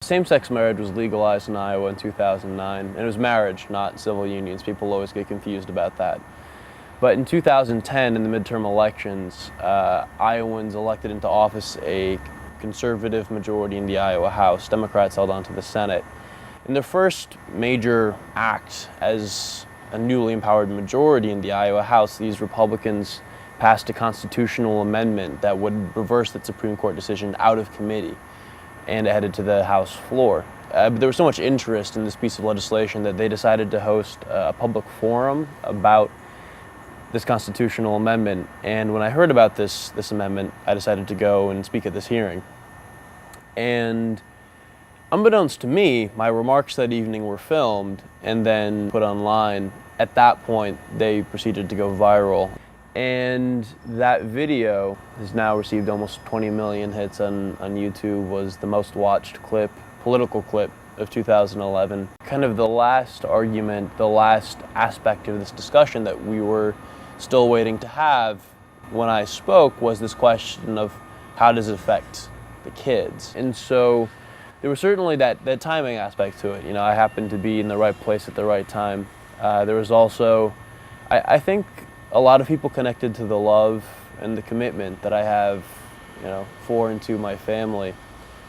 Same-sex marriage was legalized in Iowa in 2009, and it was marriage, not civil unions. People always get confused about that. But in 2010, in the midterm elections, Iowans elected into office a conservative majority in the Iowa House. Democrats held on to the Senate. In their first major act as a newly empowered majority in the Iowa House, these Republicans passed a constitutional amendment that would reverse the Supreme Court decision out of committee, and it headed to the House floor. But there was so much interest in this piece of legislation that they decided to host a public forum about this constitutional amendment. And when I heard about this amendment, I decided to go and speak at this hearing. And unbeknownst to me, my remarks that evening were filmed and then put online. At that point, they proceeded to go viral. And that video has now received almost 20 million hits on YouTube, was the most watched clip, political clip of 2011. Kind of the last argument, the last aspect of this discussion that we were still waiting to have when I spoke was this question of how does it affect the kids? And so there was certainly that timing aspect to it. You know, I happened to be in the right place at the right time. There was also, I think, a lot of people connected to the love and the commitment that I have, you know, for and to my family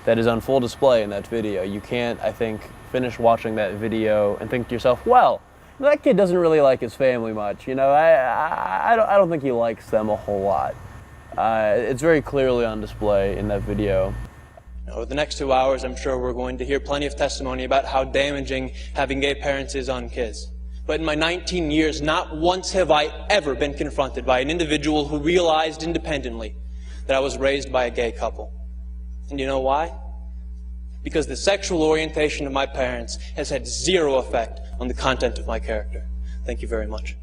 that is on full display in that video. You can't, I think, finish watching that video and think to yourself, well, that kid doesn't really like his family much. You know, I don't think he likes them a whole lot. It's very clearly on display in that video. Over the next 2 hours, I'm sure we're going to hear plenty of testimony about how damaging having gay parents is on kids. But in my 19 years, not once have I ever been confronted by an individual who realized independently that I was raised by a gay couple. And you know why? Because the sexual orientation of my parents has had zero effect on the content of my character. Thank you very much.